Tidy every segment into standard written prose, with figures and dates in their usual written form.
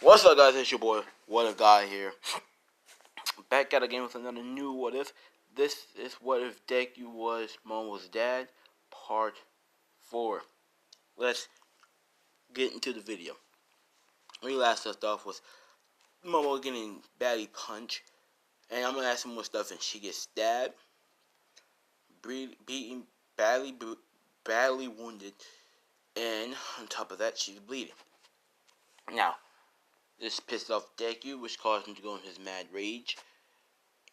What's up, guys? It's your boy, What If Guy here. Back at again with another new What If. This is What If Deku was Momo's dad, part 4. Let's get into the video. When we last left off was Momo getting badly punched, and I'm gonna ask some more stuff, and she gets stabbed, beaten, badly wounded, and on top of that, she's bleeding. Now, this pissed off Deku, which caused him to go in his mad rage.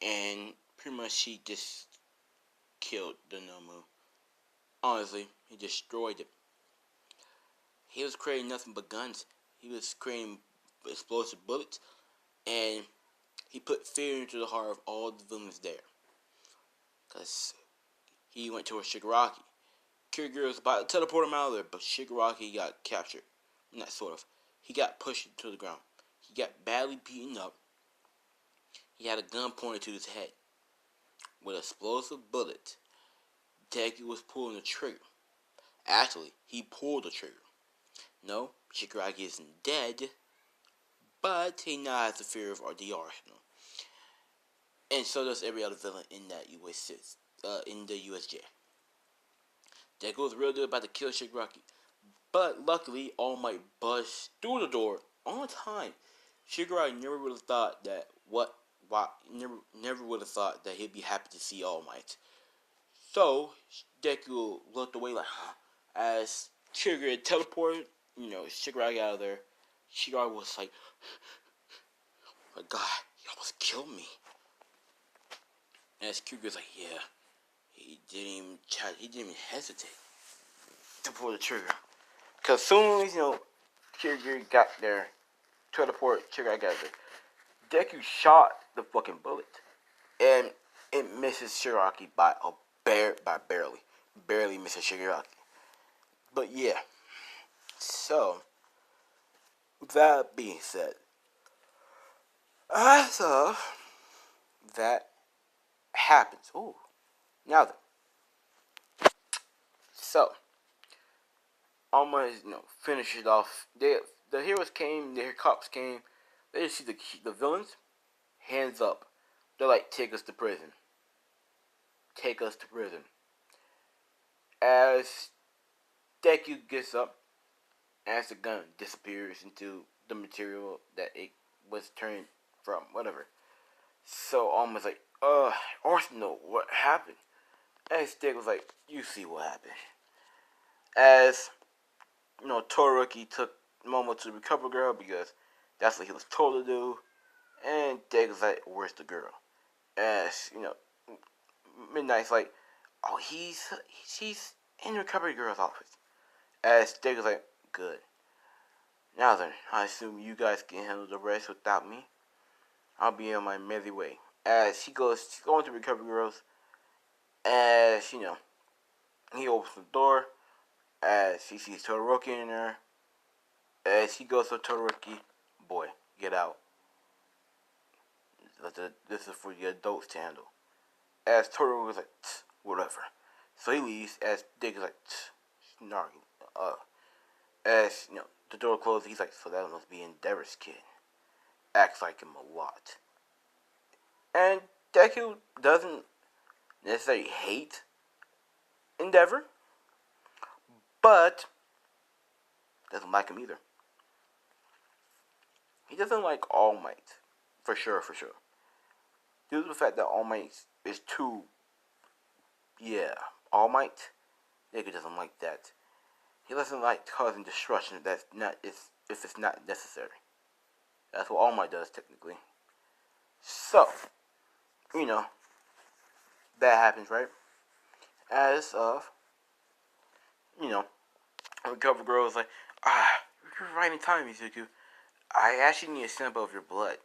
And pretty much he just killed the Momo. Honestly, he destroyed it. He was creating nothing but guns. He was creating explosive bullets. And he put fear into the heart of all the villains there. Because he went towards Shigaraki. Kirigiri was about to teleport him out of there, but Shigaraki got captured. Not sort of. He got pushed to the ground. He got badly beaten up. He had a gun pointed to his head. With explosive bullets, Deku was pulling the trigger. Actually, he pulled the trigger. No, Shigaraki isn't dead, but he now has the fear of the arsenal. And so does every other villain in that in the USJ. Deku was real good about to kill Shigaraki, but luckily All Might buzzed through the door on time. Shigaraki never would have thought that never would have thought that he'd be happy to see All Might. So Deku looked away like, huh? As Shigaraki teleported, Shigaraki out of there. Shigaraki was like, my God, he almost killed me. As Kyuubi was like, yeah, he didn't even hesitate to pull the trigger. Cause soon as Kyuubi got there, teleport, Shigaraki got there. Deku shot the fucking bullet, and it misses Shigaraki by barely misses Shigaraki. But yeah, so with that being said, as of that happens. Ooh, now then, so almost finish it off. The heroes came, the cops came. They just see the villains. Hands up. They're like, take us to prison. Take us to prison. As Deku gets up, as the gun disappears into the material that it was turned from, whatever. So almost like, Arsenal, what happened? As Deku was like, you see what happened. As, Todoroki took Momo to the recovery girl because that's what he was told to do. And Degu's like, where's the girl? As, Midnight's like, oh, she's in the recovery girl's office. As Degu's like, good. Now then, I assume you guys can handle the rest without me. I'll be on my merry way. As she's going to recovery girls. As, he opens the door. As she sees Todoroki in there. As he goes to Todoroki, boy, get out. This is for the adults to handle. As Todoroki was like, whatever. So he leaves. As Dick is like, snarky. As the door closes, he's like, so that must be Endeavor's kid. Acts like him a lot. And Deku doesn't necessarily hate Endeavor, but doesn't like him either. He doesn't like All Might, for sure. Due to the fact that All Might is too, All Might, Deku doesn't like that. He doesn't like causing destruction if it's not necessary. That's what All Might does, technically. So, that happens, right? As of, Recover Girl is like, you're right in time, Mizuku. I actually need a sample of your blood,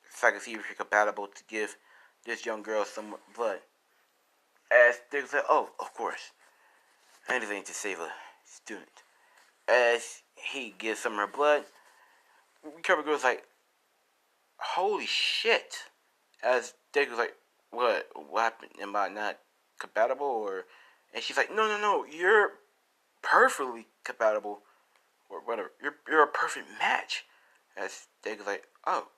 so I can see if you're compatible to give this young girl some blood. As Dick's like, oh, of course. Anything to save a student. As he gives some of her blood, Recover Girl's like, holy shit. As Dick was like, what happened? Am I not compatible? And she's like, no, you're perfectly compatible. Or whatever. You're a perfect match. And Deku's like, oh,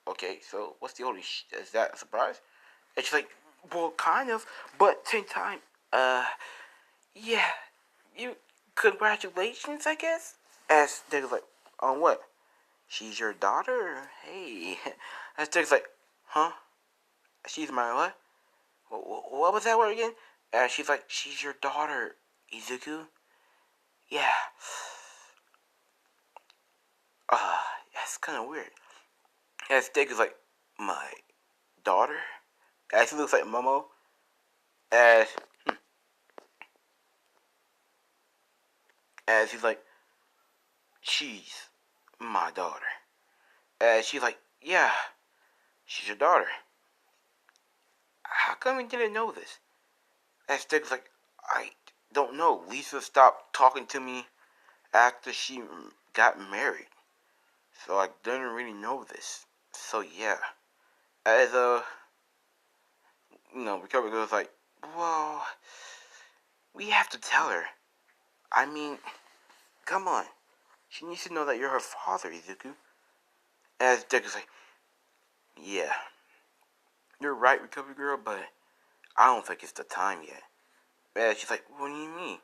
okay, so what's the holy is that a surprise? And she's like, well, kind of, but at the same time, yeah, you, congratulations, I guess? As Deku's like, on what? She's your daughter? Hey. As Deku's like, huh? She's my what? What was that word again? She's like, she's your daughter, Izuku? Yeah. That's kind of weird. As Deku's like, my daughter? As he looks like Momo. As, as he's like, she's my daughter. As she's like, yeah, she's your daughter. How come we didn't know this? As Deku's like, I don't know. Lisa stopped talking to me after she got married. So I didn't really know this. So yeah. As Recovery goes like, well, we have to tell her. I mean, come on. She needs to know that you're her father, Izuku. As Deku's like, yeah, you're right, Recovery Girl, but I don't think it's the time yet. And she's like, what do you mean?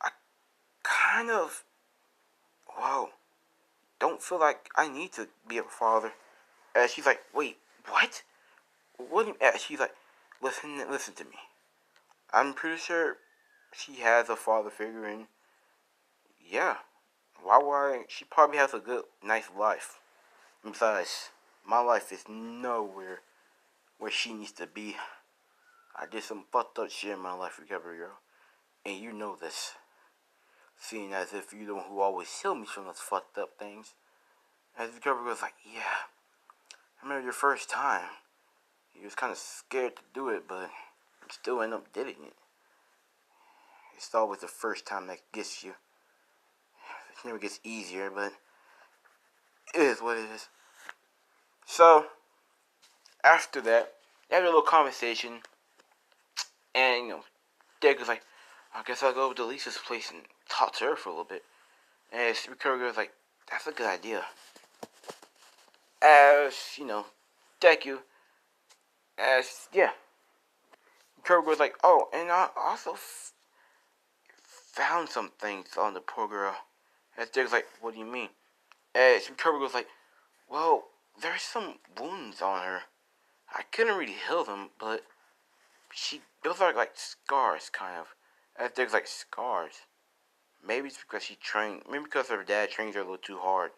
I kind of, well, don't feel like I need to be a father. And she's like, wait, what? What do you, and she's like, listen to me. I'm pretty sure she has a father figure, and yeah, why? She probably has a good, nice life. Besides, my life is nowhere where she needs to be. I did some fucked up shit in my life, Recovery Girl, and you know this. Seeing as if you're the one who always healed me from those fucked up things. As Recovery Girl's like, yeah, I remember your first time. You was kind of scared to do it, but you still end up doing it. It's always the first time that gets you. It never gets easier, but it is what it is. So, after that, they had a little conversation, and, Deku's like, I guess I'll go over to Lisa's place and talk to her for a little bit. And Recovery was like, that's a good idea. As, Deku, yeah. Recovery was like, oh, and I also found some things on the poor girl. As Deku's like, what do you mean? As Recovery was like, well, there's some wounds on her. I couldn't really heal them, but those are like scars, kind of. As Deku's like, scars? Maybe it's because maybe because her dad trains her a little too hard.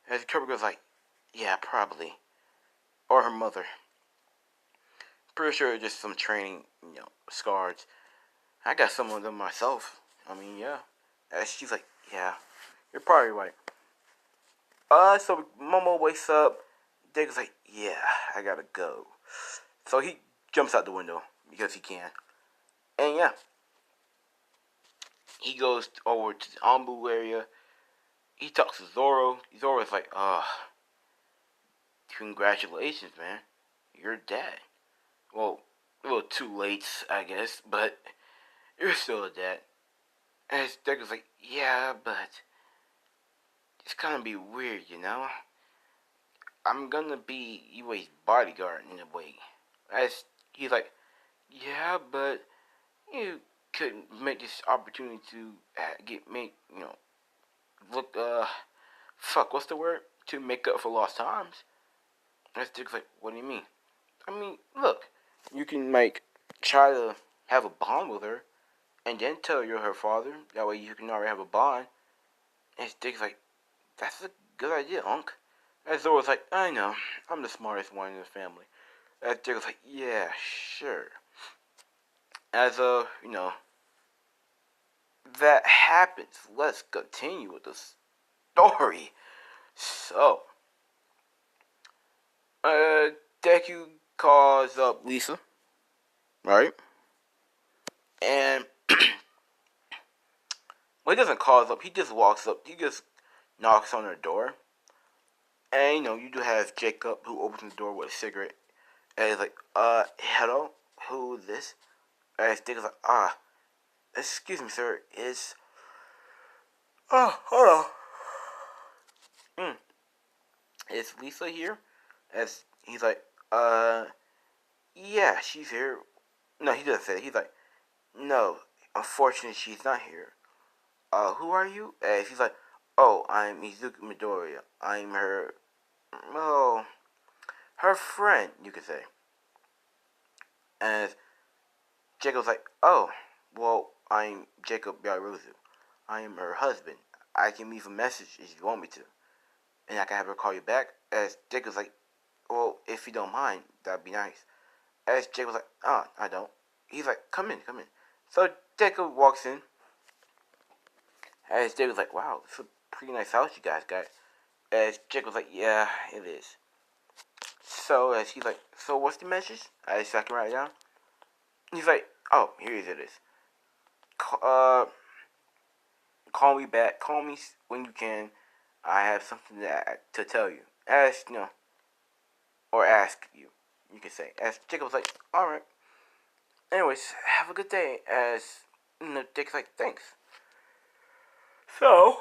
As Recovery goes like, yeah, probably. Or her mother. Pretty sure it's just some training, scars. I got some of them myself. I mean, yeah. And she's like, yeah, you're probably right. So Momo wakes up. Deku's like, yeah, I gotta go. So he jumps out the window because he can. And yeah, he goes over to the Ambu area. He talks to Zoro. Zoro's like, congratulations, man. You're dead. Well, a little too late, I guess, but you're still a dad. And his Deku's like, yeah, but it's gonna be weird, I'm gonna be Iwei's bodyguard in a way. As he's like, yeah, but you could make this opportunity to look, what's the word? To make up for lost times. And Deku's like, what do you mean? I mean, look, you can, try to have a bond with her, and then tell you're her father. That way you can already have a bond. And Stig's like, that's a good idea, Unc. And Zoro's like, I know, I'm the smartest one in the family. And Stig's like, yeah, sure. As, that happens. Let's continue with the story. So, Deku calls up Lisa, right? And well, he doesn't call us up. He just walks up. He just knocks on her door. And, you do have Jacob who opens the door with a cigarette. And he's like, hello? Who is this? And Stig's like, excuse me, sir. Hold on. is Lisa here? As he's like, yeah, she's here. No, he doesn't say it. He's like, no, unfortunately, she's not here. Who are you? And she's like, oh, I'm Izuku Midoriya. I'm her, well, her friend, you could say. And Jacob's like, oh, well, I'm Jacob Yaruzu. I am her husband. I can leave a message if you want me to. And I can have her call you back. As Jacob's like, well, if you don't mind, that'd be nice. As Jacob's like, oh, I don't. He's like, come in, come in. So Jacob walks in. As Jacob's like, wow, it's a pretty nice house you guys got. As Jacob's like, yeah, it is. So as he's like, so what's the message? So I can write it down. He's like, oh, here it is. Call me back. Call me when you can. I have something to tell you. Ask, or ask you. You can say. As Jacob's like, all right. Anyways, have a good day. As Dick's like, thanks. So,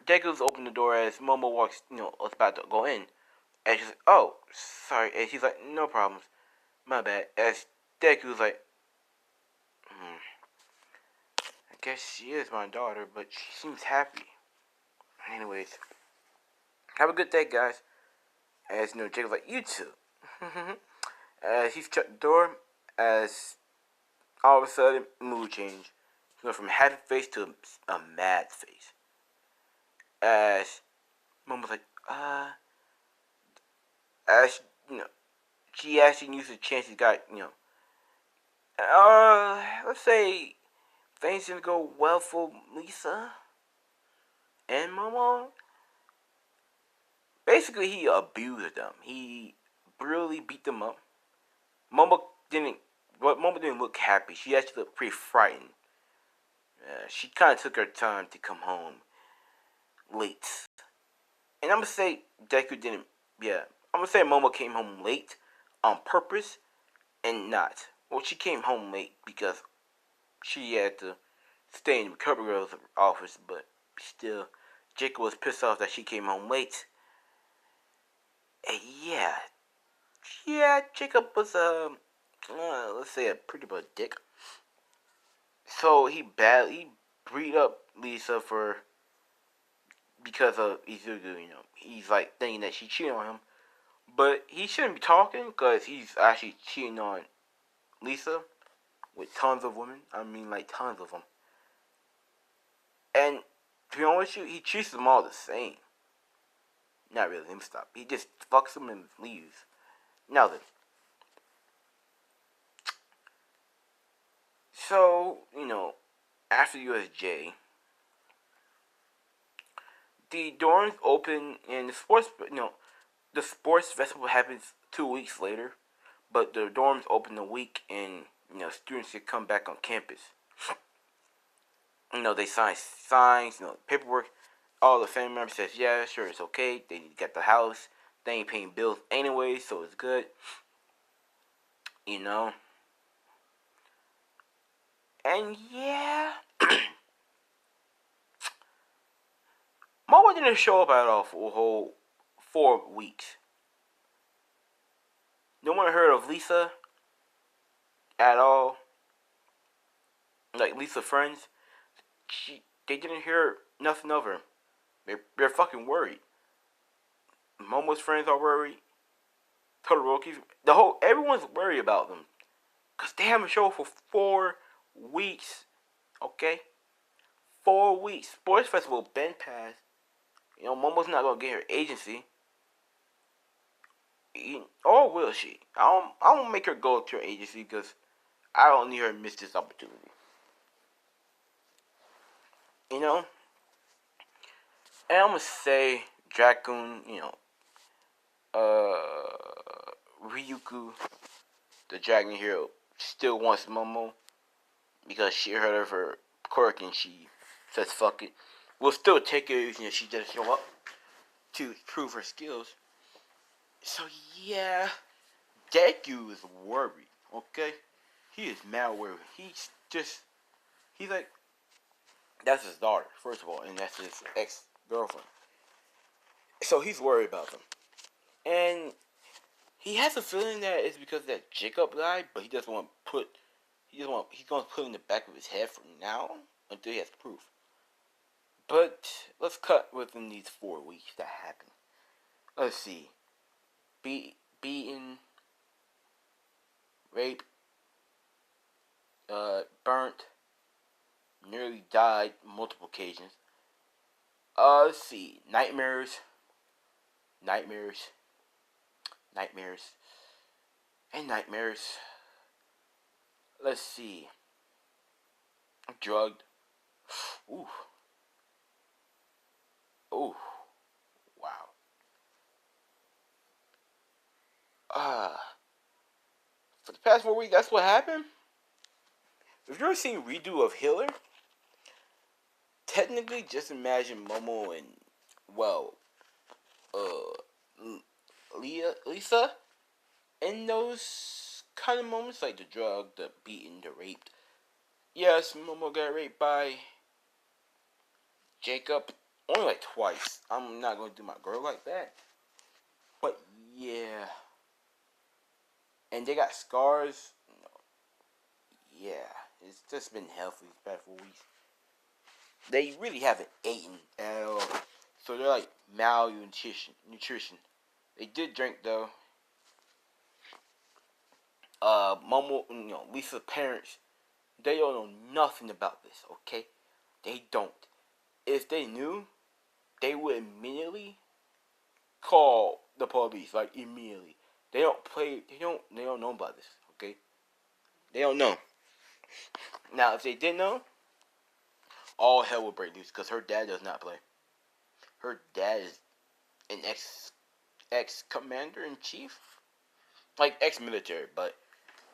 Jacob's opened the door as Momo walks, was about to go in. And she's like, oh, sorry. And he's like, no problems. My bad. As Deku's like, I guess she is my daughter, but she seems happy. Anyways, have a good day, guys. As Jacob's like, you too. As he's shut the door, as all of a sudden, mood change. He went from a happy face to a mad face. As Mom was like, as she actually used the chance he got, let's say things didn't go well for Lisa and Momo. Basically, he abused them. He brutally beat them up. Momo didn't look happy. She actually looked pretty frightened. She kind of took her time to come home late. And I'm going to say Deku didn't, yeah. I'm going to say Momo came home late on purpose and not. Well, she came home late because she had to stay in the recovery girl's office, but still, Jacob was pissed off that she came home late. And yeah, Jacob was, let's say a pretty bad dick. So he beat up Lisa because of Izuku, He's like thinking that she cheated on him. But he shouldn't be talking because he's actually cheating on Lisa with tons of women. I mean, like tons of them. And to be honest with you, he treats them all the same. Not really, let me stop. He just fucks them and leaves. Now then. So, after USJ, the dorms open and the sports festival happens 2 weeks later, but the dorms open a week and, students can come back on campus. They sign signs, paperwork. All the family members says, yeah, sure, it's okay. They get the house. They ain't paying bills anyway, so it's good. And yeah, Momo didn't show up at all for a whole 4 weeks. No one heard of Lisa at all. Like Lisa friends, they didn't hear nothing of her. They're fucking worried. Momo's friends are worried. Todoroki's, everyone's worried about them, cause they haven't shown for 4 weeks. Okay, 4 weeks. Sports festival been passed. Momo's not gonna get her agency. Or will she? I don't make her go to her agency because I don't need her to miss this opportunity. And I'm gonna say Dragoon, Ryuku, the dragon hero, still wants Momo because she heard of her quirk and she says fuck it. We'll still take her if she doesn't show up to prove her skills. So yeah, Deku is worried, okay? He is mad worried. He's like, that's his daughter, first of all, and that's his ex-girlfriend. So he's worried about them, and he has a feeling that it's because that Jacob died, but he doesn't want to put. He's going to put it in the back of his head from now until he has proof. But let's cut within these 4 weeks that happened. Let's see. Beaten, raped, burnt, nearly died multiple occasions. Let's see. Nightmares, nightmares, nightmares, and nightmares. Let's see. Drugged. Ooh. Ooh. Wow. Uh, for the past 4 weeks, that's what happened? If you're seeing redo of Healer, technically just imagine Momo and, well, Lisa in those kind of moments, like the drug, the beating, the raped. Yes, Momo got raped by Jacob only like twice. I'm not gonna do my girl like that. But yeah. And they got scars. Yeah. It's just been healthy these past 4 weeks. They really haven't eaten at all. So they're like malnutrition. They did drink though. Momo, Lisa's parents, they don't know nothing about this, okay? They don't. If they knew, they would immediately call the police, like immediately. They don't know about this, okay? They don't know. Now, if they did know, all hell would break loose because her dad does not play. Her dad is an ex commander in chief, like ex military, but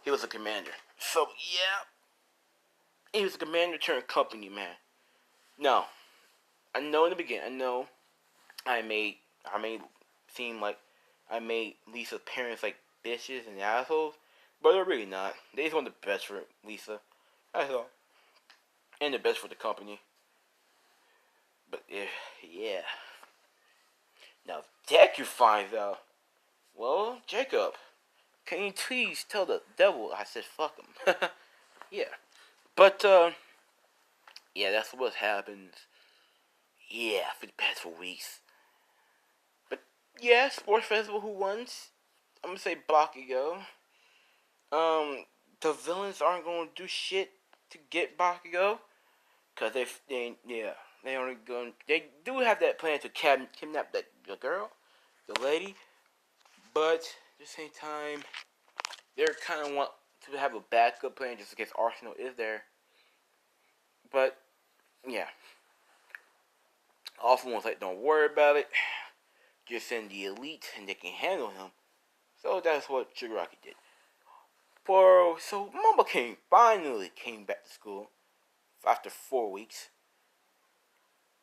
he was a commander. So yeah, he was a commander turned company man. No, I know in the beginning. I know I made seem like I made Lisa's parents like bitches and assholes, but they're really not. They just want the best for Lisa. That's all, and the best for the company. But yeah. Now if Deku finds out, well, Jacob, can you please tell the devil I said fuck him? Yeah, but yeah, that's what happens. Yeah, for the past 4 weeks. But yeah, sports festival. Who wins? I'm gonna say Bakugo. The villains aren't gonna do shit to get Bakugo, cause they only going they do have that plan to kidnap that the girl, the lady, but at the same time they're kind of want to have a backup plan just in case Arsenal is there. But yeah, Awful one's like, don't worry about it. Just send the elite and they can handle him. So that's what Shigaraki did. So Mamba finally came back to school after 4 weeks,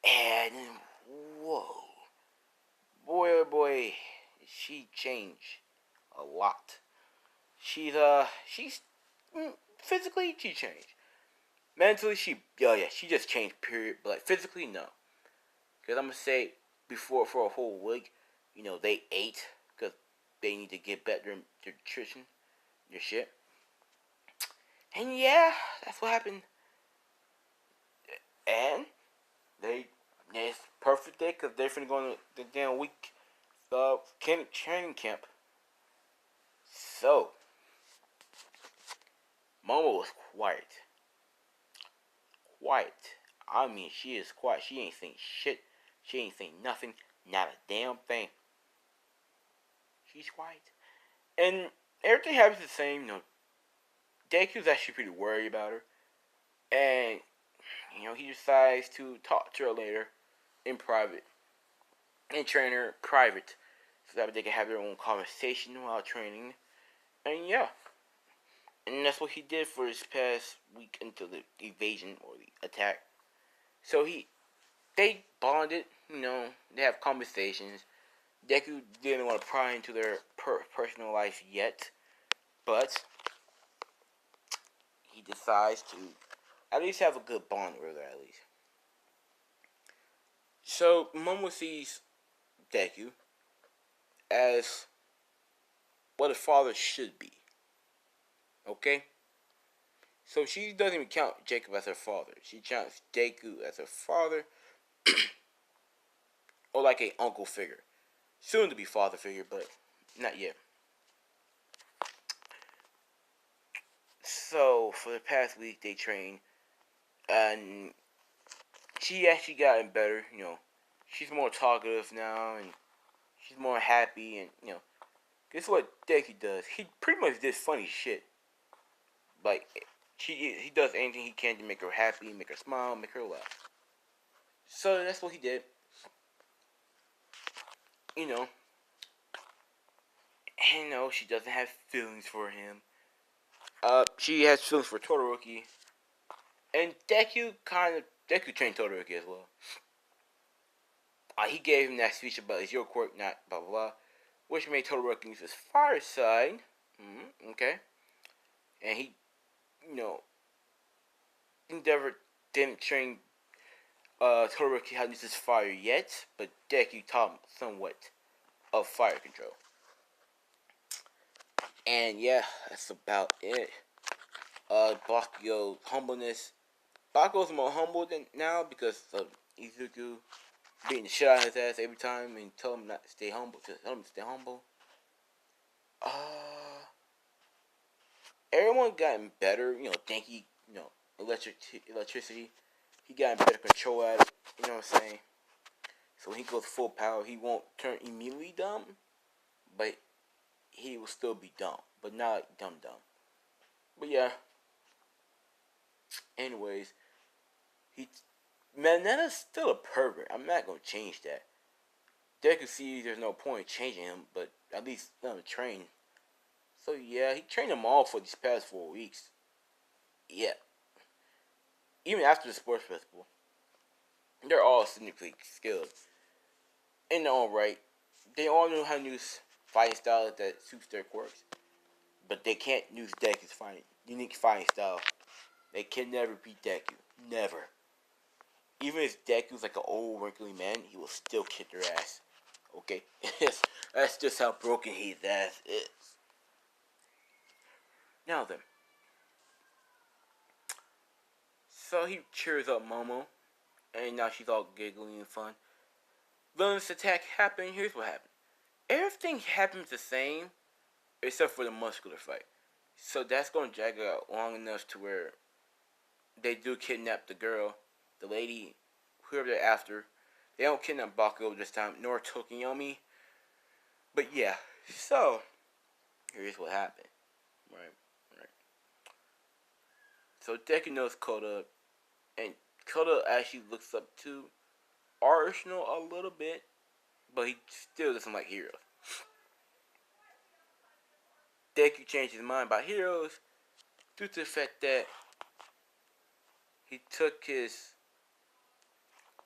and whoa, boy oh boy, she changed a lot. She's physically she changed. Mentally she just changed. Period. But like physically no, because I'm gonna say before for a whole week, they ate because they need to get better their nutrition, their shit. And yeah, that's what happened. And it's perfect day because they're finna go on the damn week training camp. So Momo was quiet. Quiet. I mean, she is quiet. She ain't saying shit. She ain't saying nothing. Not a damn thing. She's quiet. And everything happens the same. Deku's actually pretty worried about her. And, he decides to talk to her later in private. And train her private. So that they can have their own conversation while training. And yeah. And that's what he did for his past week until the evasion or the attack. So they bonded, they have conversations. Deku didn't want to pry into their personal life yet, but he decides to at least have a good bond with her at least. So Momo sees Deku as what a father should be. Okay? So she doesn't even count Jacob as her father. She counts Deku as her father, or like a uncle figure. Soon to be father figure, but not yet. So for the past week they trained, and she actually gotten better. She's more talkative now, and she's more happy, and guess what Deku does? He pretty much does funny shit. Like he does anything he can to make her happy, make her smile, make her laugh. So that's what he did. You know, and she doesn't have feelings for him. She has feelings for Todoroki, and Deku trained Todoroki as well. He gave him that speech about it's your quirk, not blah blah blah, which made Todoroki use his fire side. Okay, and he, you know, Endeavor didn't train Todoroki how to use his fire yet, but Deku taught him somewhat of fire control. And yeah, that's about it. Bakugo humbleness. Bakugo's more humble than now because of Izuku beating the shit out of his ass every time and tell him not to stay humble. Just tell him to stay humble. Everyone gotten better. Denki, electricity. He got better control at it. You know what I'm saying? So when he goes full power, he won't turn immediately dumb, but he will still be dumb, but not like dumb. But yeah. Anyways, he Manetta's still a pervert. I'm not gonna change that. Deku sees there's no point in changing him, but at least let him train. So yeah, he trained them all for these past 4 weeks. Yeah. Even after the sports festival, they're all significantly skilled in their own right. They all know how to use fighting styles that suits their quirks, but they can't use Deku's unique fighting style. They can never beat Deku. Never. Even if Deku's like an old wrinkly man, he will still kick their ass. Okay? That's just how broken his ass is. Now then. So he cheers up Momo, and now she's all giggling and fun. Villainous attack happened. Here's what happened. Everything happens the same, except for the muscular fight. So that's going to drag out long enough to where they do kidnap the girl, the lady, whoever they're after. They don't kidnap Bakugo this time, nor Tokiyomi. But yeah, so here's what happened. Right. So Deku knows Koda, and Koda actually looks up to Arsenal a little bit, but he still doesn't like heroes. Deku changed his mind about heroes due to the fact that he took his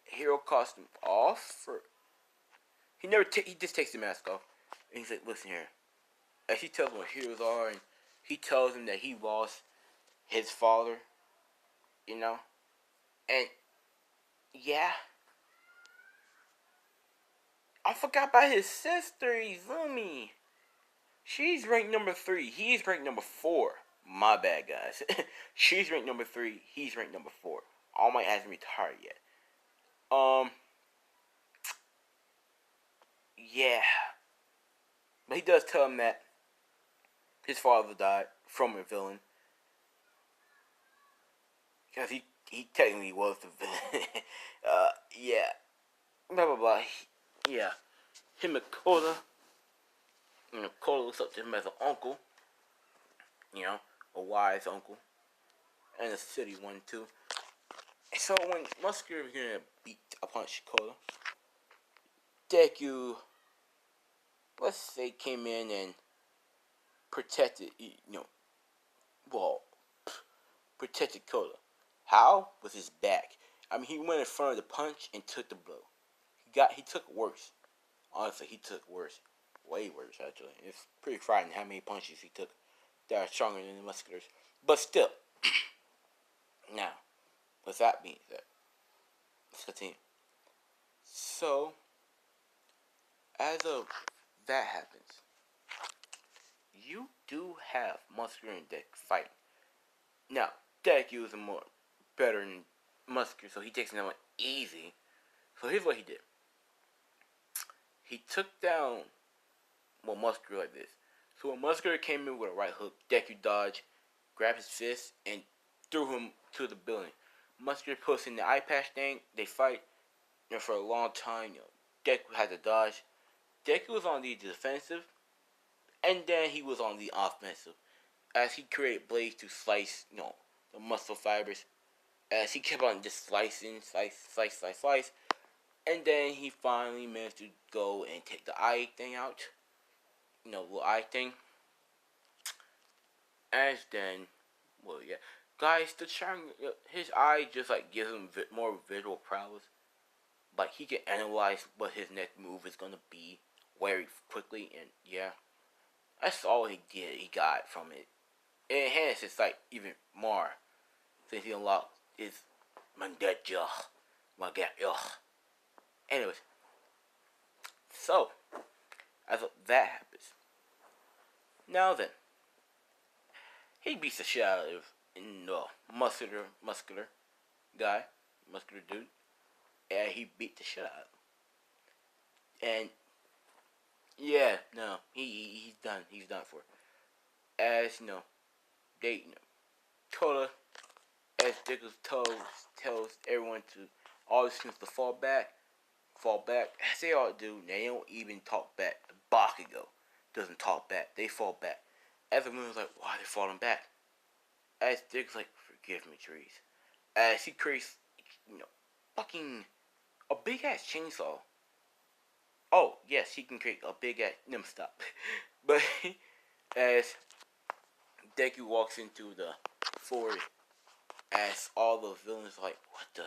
hero costume off. He just takes the mask off, and he's like, "Listen here." And he tells him what heroes are, and he tells him that he lost his father. And yeah, I forgot about his sister, Izumi. She's ranked number 3. He's ranked number 4. My bad, guys. She's ranked number 3. He's ranked number 4. All Might hasn't retired yet. Yeah. But he does tell him that his father died from a villain. Because he technically was the villain. Yeah. Blah, blah, blah. Yeah. Him and Koda. Koda looks up to him as an uncle. A wise uncle. And a city one, too. So when Muscular was gonna beat upon Koda, Deku, let's say, came in and protected, protected Koda. How? With his back. I mean, he went in front of the punch and took the blow. He took worse. Honestly, he took worse. Way worse, actually. It's pretty frightening how many punches he took that are stronger than the Musculars. But still. Now, with that being said, let's continue. So, as of that happens, you do have Muscular and Deku fight. Now, Deku is a more better than Muscular, so he takes him easy. So here's what he did. He took down Muscular like this. So when Muscular came in with a right hook, Deku dodged, grabbed his fist, and threw him to the building. Muscular puts in the eye patch thing. They fight. For a long time, Deku had to dodge. Deku was on the defensive, and then he was on the offensive, as he created blades to slice, the muscle fibers. As he kept on just slicing, slice, and then he finally managed to go and take the eye thing out. Little eye thing. As then, guys, the charm, his eye just gives him more visual prowess. Like he can analyze what his next move is gonna be very quickly, and that's all he did. He got from it. It enhanced his sight even more since he unlocked his Mandeja. Anyways, so as that happens, now then, he beats the shit out of muscular guy, muscular dude, and he beat the shit out of him. And he's done. He's done for. As they told as Dickles tells everyone to all the students to fall back. As they all do. They don't even talk back. The Bakugo doesn't talk back. They fall back. Everyone's like, why are they falling back? As Dick's like, forgive me, trees. As he creates, fucking a big ass chainsaw. Oh yes, he can create a big ass. Stop. But as Deku walks into the forest, as all the villains are like, what the?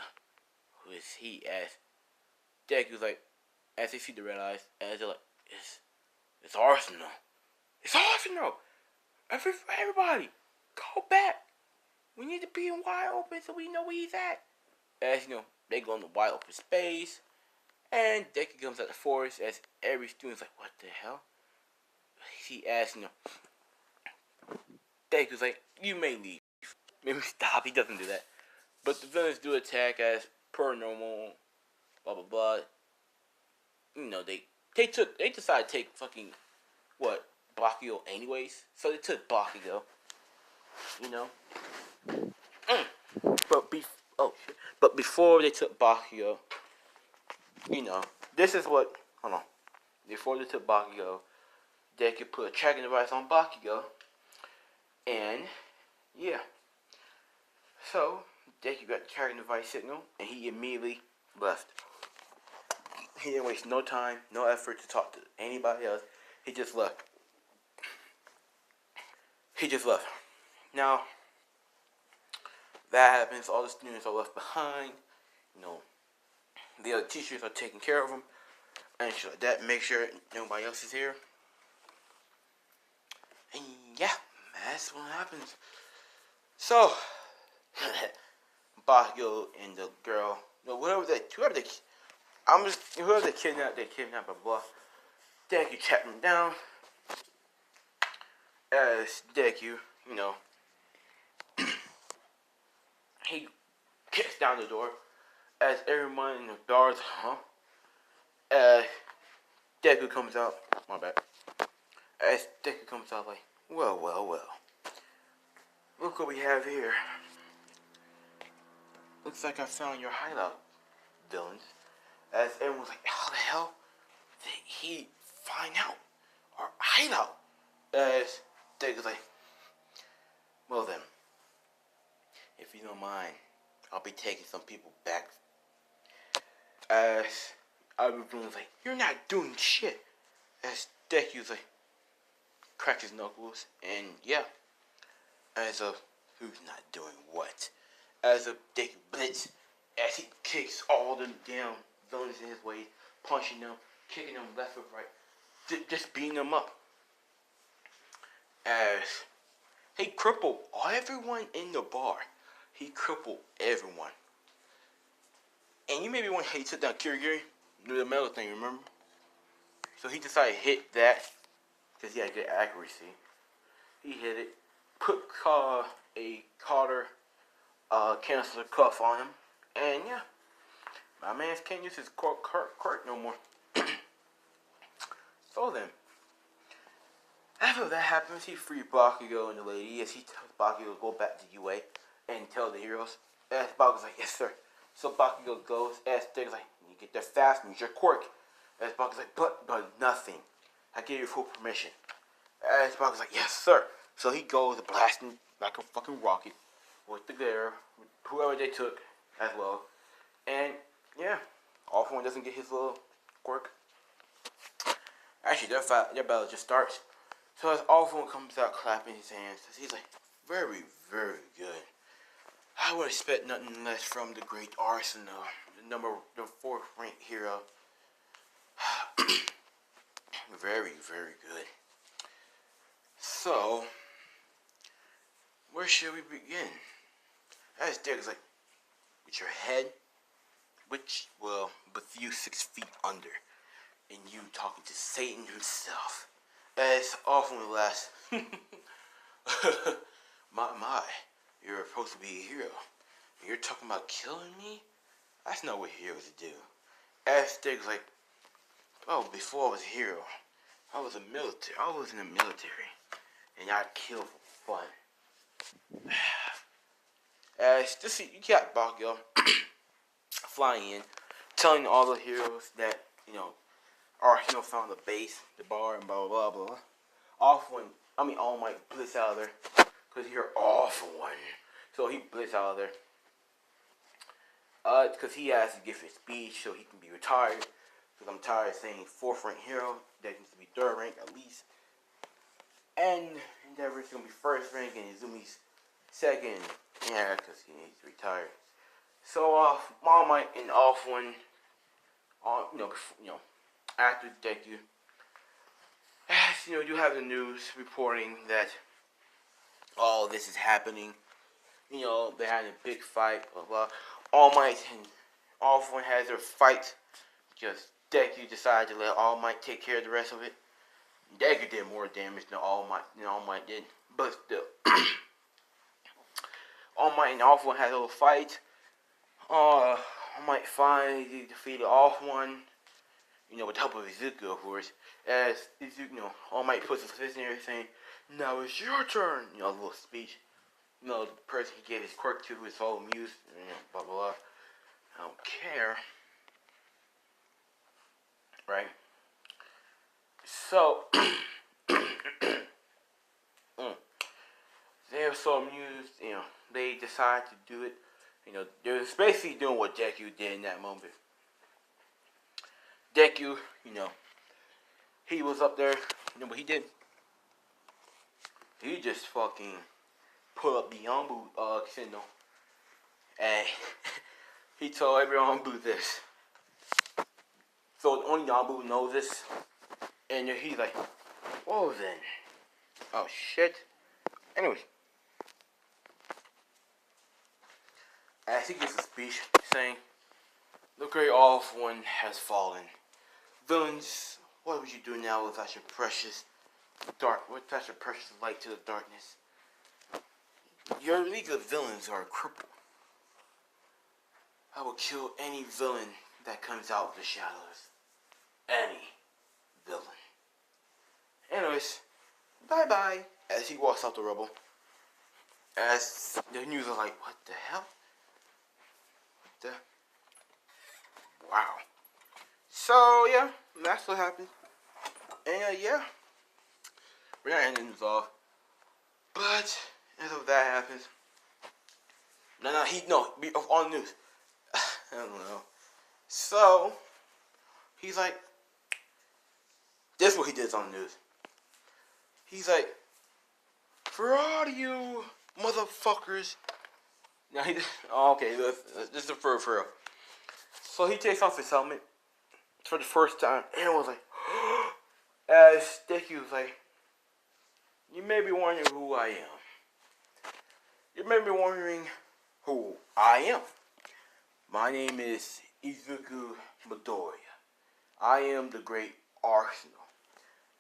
Who is he? As Deku's like, as they see the red eyes, as they're like, it's Arsenal. It's Arsenal. Everybody, go back. We need to be in wide open so we know where he's at. As they go into wide open space, and Deku comes out the forest. As every student's like, what the hell? He asks, Deku's like, you may leave. Maybe stop. He doesn't do that. But the villains do attack as per normal. Blah blah blah. They decided to take fucking Bakugo anyways. So they took Bakugo. But before they took Bakugo, this is what. Hold on. Before they took Bakugo, they could put a tracking device on Bakugo, and so Deku got the tracking device signal, and he immediately left. He didn't waste no time, no effort to talk to anybody else. He just left. Now, that happens. All the students are left behind. The other teachers are taking care of them, and shit like that. Make sure nobody else is here. And that's what happens. So, Bakugo and the girl, whoever they kidnapped, blah blah. Deku trapped them down. As Deku, he kicks down the door. As everyone in the doors, Deku comes out. My bad. As Deku comes out, like, well. Look what we have here. Looks like I found your hideout, villains. As everyone's like, how the hell did he find out our hideout? As Deku's like, well then, if you don't mind, I'll be taking some people back. As everyone's like, you're not doing shit. As Deku's like, cracks his knuckles, and as of who's not doing what? As of Deku blitz, as he kicks all them damn villains in his way, punching them, kicking them left or right, just beating them up. As he crippled everyone in the bar. He crippled everyone. And you maybe want to took down Kirigiri, do the metal thing, remember? So he decided to hit that because he had good accuracy. He hit it, put a Carter cancer cuff on him, and yeah, my man can't use his quirk no more. So then, after that happens, he frees Bakugo and the lady as he tells Bakugo to go back to UA and tell the heroes. As Bakugo's like, yes sir. So Bakugo goes, as Dig's like, you get there fast and use your quirk. As Bakugo's like, but nothing. I give you full permission. As Bakugo's like, yes sir. So he goes blasting like a fucking rocket with the glitter, whoever they took as well. And yeah, All For One doesn't get his little quirk. Actually, their battle just starts. So as All For One comes out clapping his hands, he's like, very, very good. I would expect nothing less from the great Arsenal, the 4th ranked hero. Very, very good. So, where should we begin? As Derek's like, with your head, with you 6 feet under, and you talking to Satan himself. As often laughs. my, you're supposed to be a hero. And you're talking about killing me? That's not what heroes do. As Derek's like, oh, before I was a hero, I was in the military, and I killed for fun. As just you got Bakugo flying in, telling all the heroes that Arsenal found the base, the bar, and blah blah blah blah. All Might blitz out of there because you're All For One, so he blitz out of there. Because he has to give his speech so he can be retired. Because I'm tired of saying 4th rank hero. That needs to be 3rd rank at least. And Endeavor's gonna be 1st rank and Izumi's 2nd. Yeah, because he needs to retire. So All Might and All For One, after Deku, you have the news reporting that all this is happening. They had a big fight, blah blah. All Might and All For One has their fight. Just Deku decided to let All Might take care of the rest of it. Deku did more damage than All Might did, but still, All Might and All For One had a little fight. All Might finally defeated All For One. With the help of Izuku, of course. As Izuku, All Might puts his fist in there saying, "Now it's your turn." A little speech. The person he gave his quirk to is all amused. Blah blah blah. I don't care. Right? So, they were so amused, they decided to do it. They were basically doing what Deku did in that moment. Deku, he was up there, what he did? He just fucking pulled up the Yambu signal, and he told every Yambu this. So only Yambu knows this, and he's like, whoa then. Oh shit. Anyways, as he gives a speech saying, the great All For One has fallen. Villains, what would you do now without your precious light to the darkness? Your league of villains are crippled. I will kill any villain that comes out of the shadows. Any villain. Anyways, bye-bye. As he walks out the rubble. As the news are like, what the hell? Wow. So, yeah, that's what happened. And, yeah. We're not ending this off. But, as of that happens. On the news. I don't know. So, he's like, this is what he did on the news. He's like, for all you motherfuckers. Now he just, this is for real. So he takes off his helmet for the first time. And was like, as Deku was like, you may be wondering who I am. You may be wondering who I am. My name is Izuku Midoriya. I am the great Arsenal.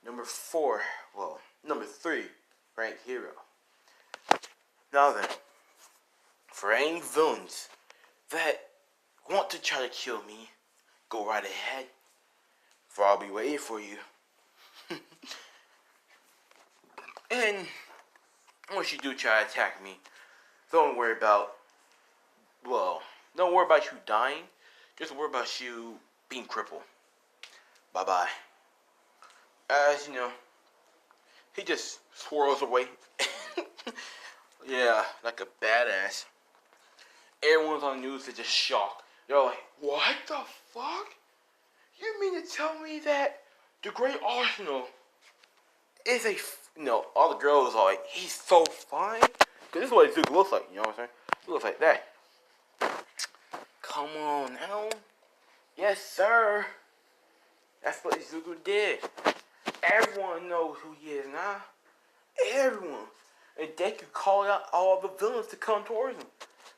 Number 4, well, number 3 ranked hero. Now then, for any villains that want to try to kill me, go right ahead, for I'll be waiting for you. And once you do try to attack me, don't worry about, don't worry about you dying. Just worry about you being crippled. Bye-bye. As you know, he just swirls away. Yeah, like a badass. Everyone's on the news is just shocked. They're like, what the fuck? You mean to tell me that the Great Arsenal is all the girls are like, he's so fine? Because this is what Zuko looks like, you know what I'm saying? He looks like that. Come on now. Yes, sir. That's what Zuko did. Everyone knows who he is now. Everyone. And Deku called out all the villains to come towards him.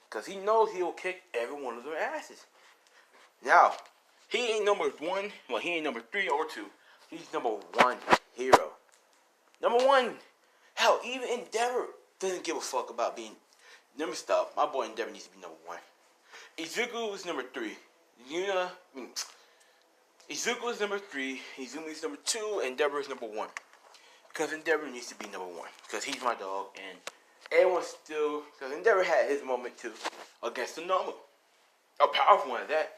Because he knows he will kick every one of their asses. Now, he ain't number 1. Well, he ain't number 3 or 2. He's number 1 hero. Number 1. Hell, even Endeavor doesn't give a fuck about being... Let me stop. My boy Endeavor needs to be number 1. Izuku is number 3. Izuku is number 3. Izumi is number 2. Endeavor is number 1. Because Endeavor needs to be number 1. Because he's my dog. And everyone still... Because Endeavor had his moment too. Against the Momo. A powerful one at that.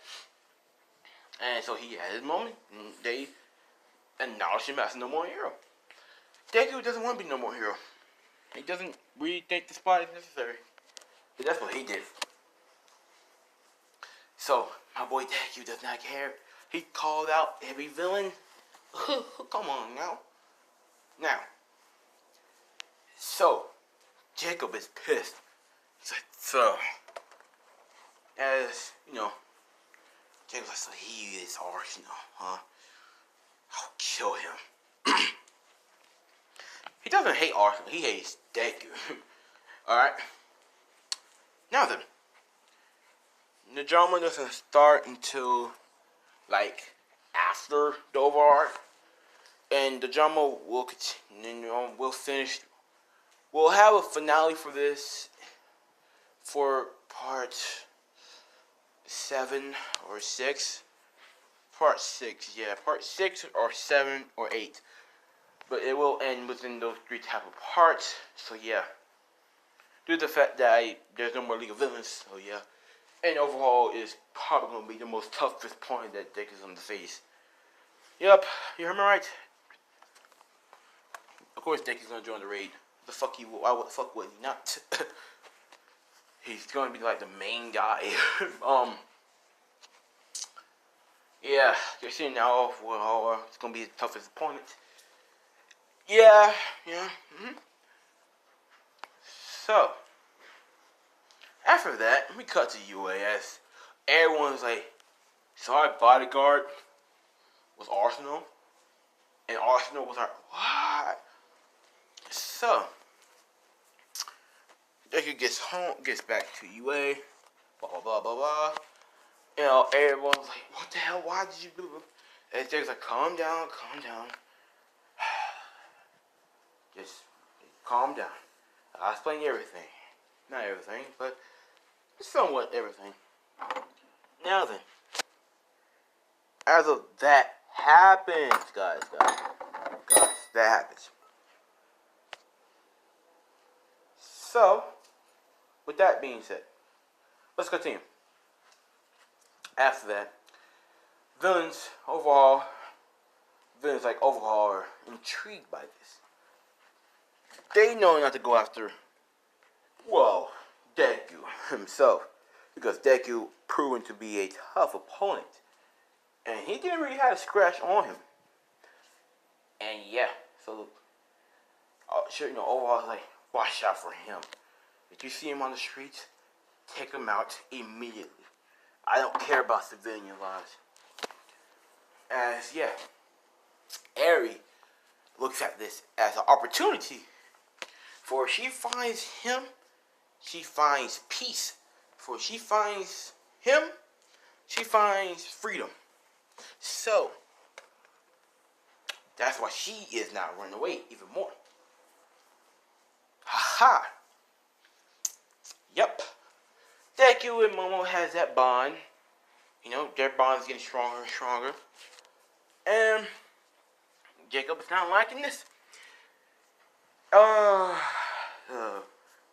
And so he had his moment. And they acknowledged him as no more hero. Deku doesn't want to be no more hero. He doesn't really think the spot is necessary. But that's what he did. So, my boy Deku does not care. He called out every villain. Come on now. Now. So, Jacob is pissed. He's like, so. As, Jacob's like, so he is Arsenal, huh? I'll kill him. He doesn't hate Arsenal. He hates Deku. Alright? Now then. The drama doesn't start until, after the overall arc. And the drama will continue, we'll finish. We'll have a finale for this for part 7 or 6. Part 6, yeah. Part 6 or 7 or 8. But it will end within those 3 type of parts. So yeah. Due to the fact that there's no more League of Villains. So yeah. And overall is probably going to be the most toughest point that Deck is on the face. Yep. You heard me right. Of course Deck is going to join the raid. Why the fuck would he not? He's going to be like the main guy. Yeah, you're seeing now, it's going to be the toughest opponent. Yeah. So, after that, we cut to UAS. Everyone's like, so our bodyguard was Arsenal, and Arsenal was our, what? So, Deku gets back to UA, blah, blah, blah, blah, blah. Everyone's like, what the hell, why did you do it? And Deku's like, calm down. Just calm down. I'll explain everything. Not everything, but somewhat everything. Now then, as of that happens, guys, that happens. So, with that being said, let's continue. After that, villains overall are intrigued by this. They know not to go after, Deku himself. Because Deku proven to be a tough opponent. And he didn't really have a scratch on him. And yeah, so, overall, watch out for him. If you see him on the streets, take him out immediately. I don't care about civilian lives. As, Eri looks at this as an opportunity. For she finds him, she finds peace. For she finds him, she finds freedom. So, That's why she is now running away even more. Ha. Yep. Deku and Momo has that bond. You know, their bond is getting stronger and stronger. And Jacob is not liking this. Uh,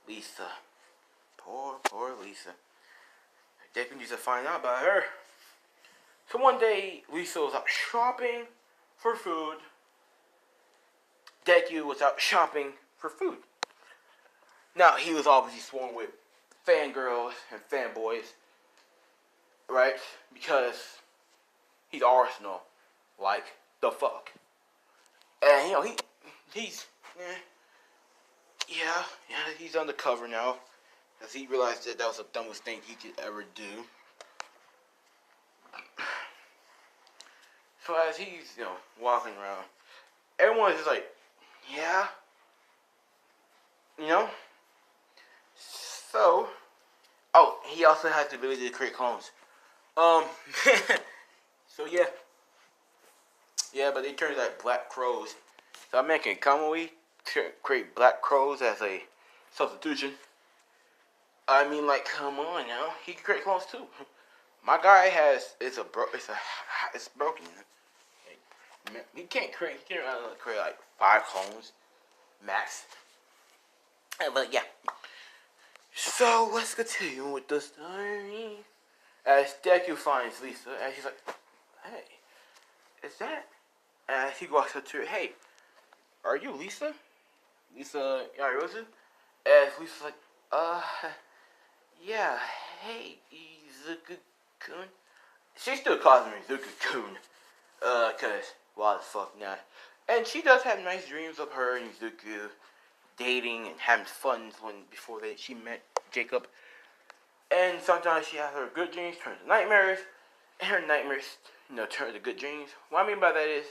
Lisa. Poor Lisa. Deku needs to find out about her. So one day, Lisa was out shopping for food. Deku was out shopping for food. Now, he was obviously sworn with fangirls and fanboys, right? Because he's Arsenal. Like, the fuck. And, you know, he's, he's undercover now. As he realized that was the dumbest thing he could ever do. So as he's, walking around, everyone's just like, yeah. You know? So, he also has the ability to create clones. So yeah. Yeah, but they turned like black crows. So I'm making, can we create black crows as a substitution? I mean, like, come on now. He can create clones too. My guy it's broken. He can't create like 5 clones max. But yeah. So let's continue with the story. As Deku finds Lisa, and she's like, "Hey, is that?" And he walks up to her, "Hey, are you Lisa? Lisa Yarosa?" And Lisa's like, yeah. Hey, Izuku-kun." She still calls me Izuku-kun, cause why the fuck not? And she does have nice dreams of her and Izuku dating and having fun before she met Jacob. And sometimes she has her good dreams turn to nightmares, and her nightmares, turn to good dreams. What I mean by that is,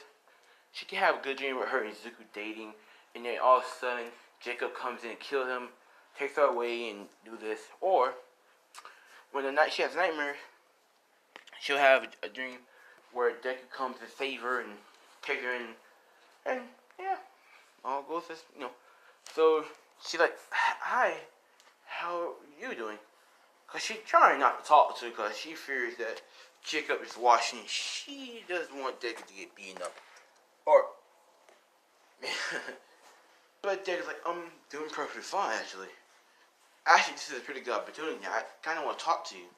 she can have a good dream with her and Izuku dating, and then all of a sudden, Jacob comes in and kills him, takes her away and do this. Or, when the night she has nightmares, she'll have a dream where Deku comes to save her and take her in, and yeah, all goes as, So, she's like, "Hi, how are you doing?" Because she's trying not to talk to her because she fears that Jacob is watching. She doesn't want Deku to get beaten up. Or, but Deku's like, "I'm doing perfectly fine, actually. Actually, this is a pretty good opportunity. I kind of want to talk to you."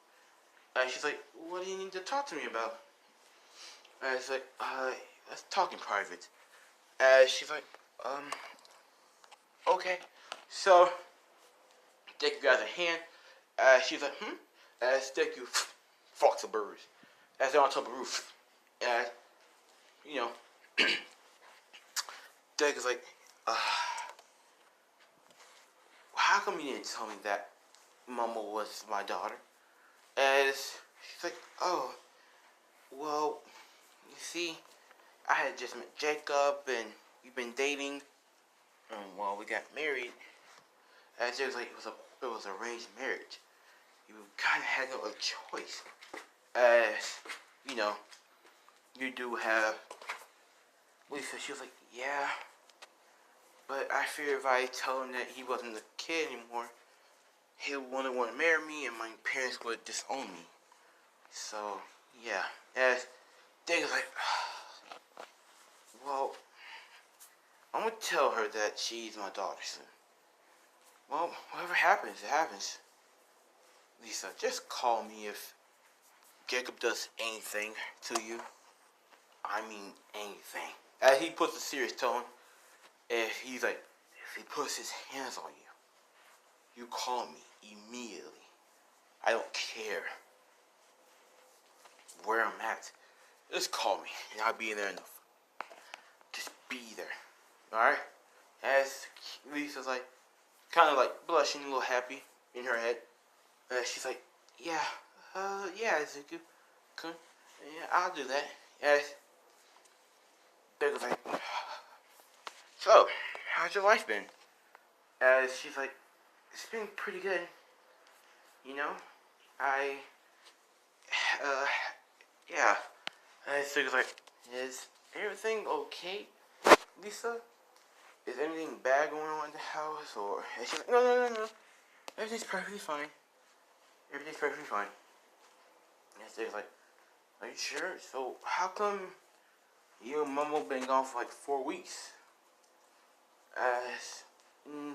And she's like, "What do you need to talk to me about?" And it's like, let's talk in private. And she's like, okay. So, Deku grabs her hand. She's like, As Deku fucks the birds. As they're on top of the roof. And, Deku's like, how come you didn't tell me that Momo was my daughter? And she's like, oh, well, you see, I had just met Jacob and we've been dating. And well, we got married. And Deku's like, it was arranged marriage. You kind of had no other choice. As, you do have Lisa. She was like, yeah, but I fear if I tell him that he wasn't a kid anymore, he wouldn't want to marry me and my parents would disown me. So, yeah. As Deku's like, well, I'm going to tell her that she's my daughter soon. Well, whatever happens, it happens. Lisa, just call me if Jacob does anything to you. I mean anything. As he puts a serious tone, if he puts his hands on you, you call me immediately. I don't care where I'm at. Just call me, and I'll be there enough. Just be there. Alright? As Lisa's like, kind of like blushing, a little happy in her head. She's like, yeah, Izuku. Yeah, I'll do that. As Degu's like, so, how's your life been? As she's like, it's been pretty good. Yeah. And Degu's like, is everything okay? Lisa, is anything bad going on in the house? Or and she's like, no, no, no, no. Everything's perfectly fine. Everything's perfectly fine. And Stig's like, are you sure? So how come you and Momo been gone for like 4 weeks?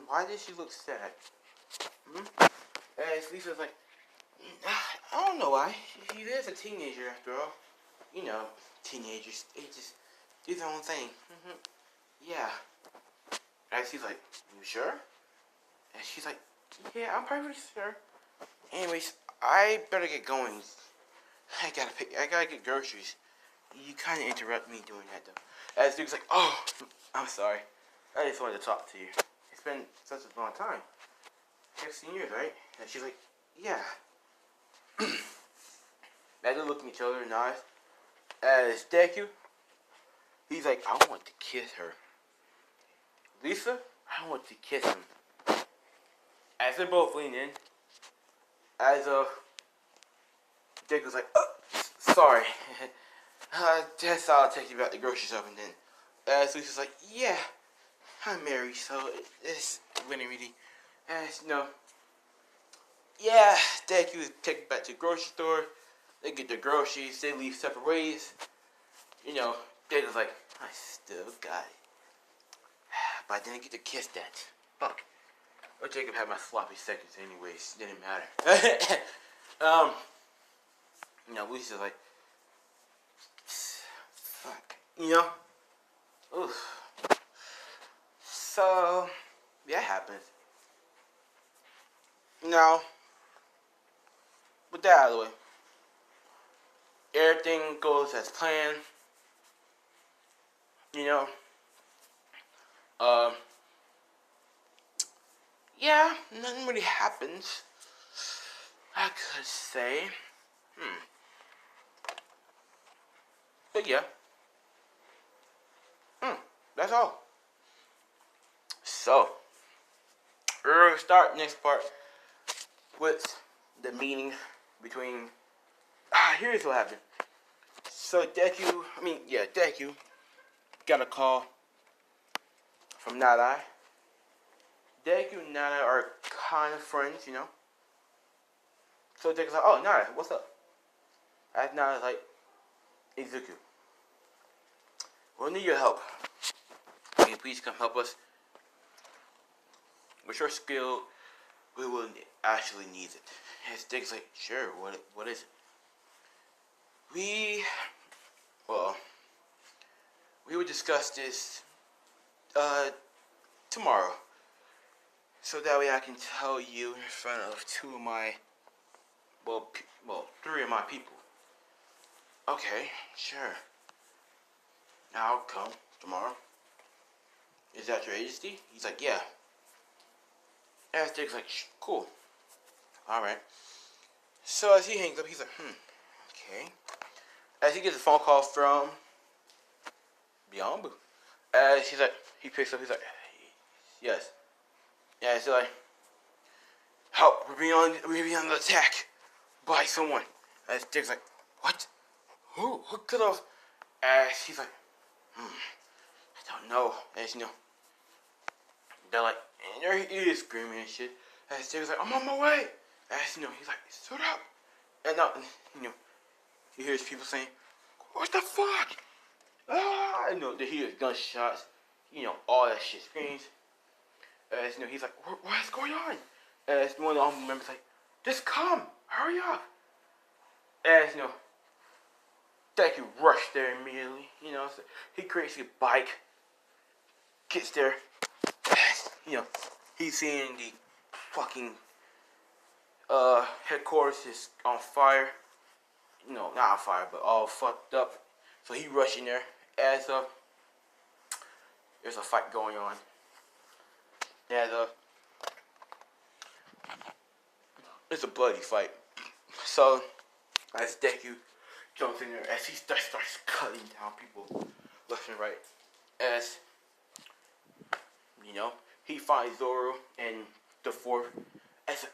Why did she look sad? As Lisa's like, I don't know why. She is a teenager after all. You know, teenagers, they just do their own thing. Yeah. And she's like, you sure? And she's like, yeah, I'm perfectly sure. Anyways, I better get going. I gotta get groceries. You kind of interrupt me doing that though. As Duke's like, oh, I'm sorry. I just wanted to talk to you. It's been such a long time. 16 years, right? And she's like, yeah. They look at each other and nod. As Deku, he's like, I want to kiss her. Lisa, I want to kiss him. As they're both leaning in, as Deku's like, oh, sorry. That's all I'll take you about the grocery shopping then. As Lisa's like, yeah, I'm married, so it's winning really. As you know, yeah, Deku is taken back to the grocery store. They get their groceries, they leave separate ways. You know, Deku's like, I still got it. But I didn't get to kiss that. Fuck. Or Jacob had my sloppy seconds anyways. Didn't matter. You know, Lisa's like, fuck. You know? Oof. So, that happens. Now, with that out of the way, everything goes as planned. You know? Yeah, nothing really happens. I could say. But yeah. That's all. So, we're gonna start next part with the meeting between. Here's what happened. So Deku got a call from Nadai. Deku and Nana are kind of friends, you know. So Deku's like, oh, Nana, what's up? As Nana's like, Izuku, we'll need your help. Can you please come help us? With your skill, we will actually need it. And Deku's like, sure, what is it? We will discuss this, tomorrow. So that way I can tell you in front of three of my people. Okay, sure. I'll come tomorrow. Is that your agency? He's like, yeah. And Dick's like, cool. Alright. So as he hangs up, he's like, okay. As he gets a phone call from Beyonbu. As he picks up, he's like, yes. Yeah, he's like, help, we're being under attack by someone. As Dick's like, what? Who could have? As he's like, I don't know. As you know, they're like, and there he is screaming and shit. As Dick's like, I'm on my way. As you know, he's like, shut up. And now, you know, he hears people saying, what the fuck? You know, they hear gunshots. You know, all that shit screams. As you know, he's like, what's going on? As one of the members like, just come, hurry up. As you know, Deku rushed there immediately. You know, so he creates a bike, gets there. As, you know, he's seeing the fucking headquarters is on fire. No, not on fire, but all fucked up. So he rushed in there. As there's a fight going on. As it's a bloody fight. So as Deku jumps in there, as he starts cutting down people left and right. As you know, he finds Zoro and the fourth. As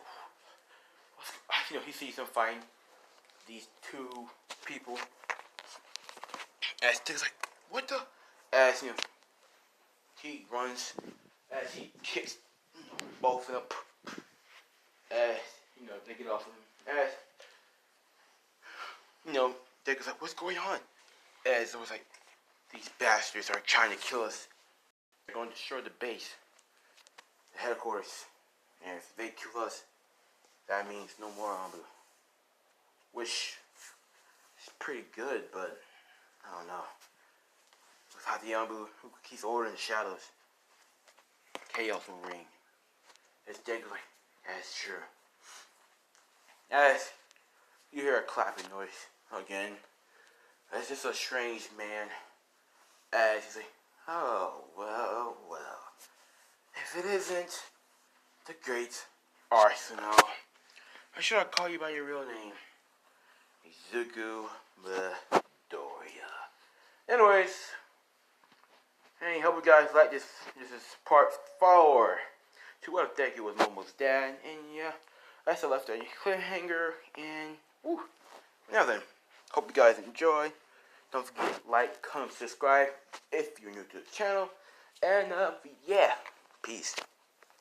you know, he sees him fighting these two people. As Deku's like, what the? As you know, he runs as he kicks both of them as they get off of him. As Deku's like, what's going on? As it was like, these bastards are trying to kill us. They're going to destroy the base, the headquarters, and if they kill us, that means no more Ambu. Which is pretty good, but I don't know. Without the Ambu, who keeps ordering the shadows, chaos will reign. It's Deku like, that's true. As you hear a clapping noise again, it's just a strange man. As he's like, oh, well. If it isn't the great Arsenal, or should I call you by your real name? Izuku Midoriya. Anyways, hey, hope you guys like this. This is part 4 to what Deku was Momo's dad. And yeah, I still left a cliffhanger. And woo. Now then, hope you guys enjoy. Don't forget to like, comment, subscribe if you're new to the channel. And yeah, peace.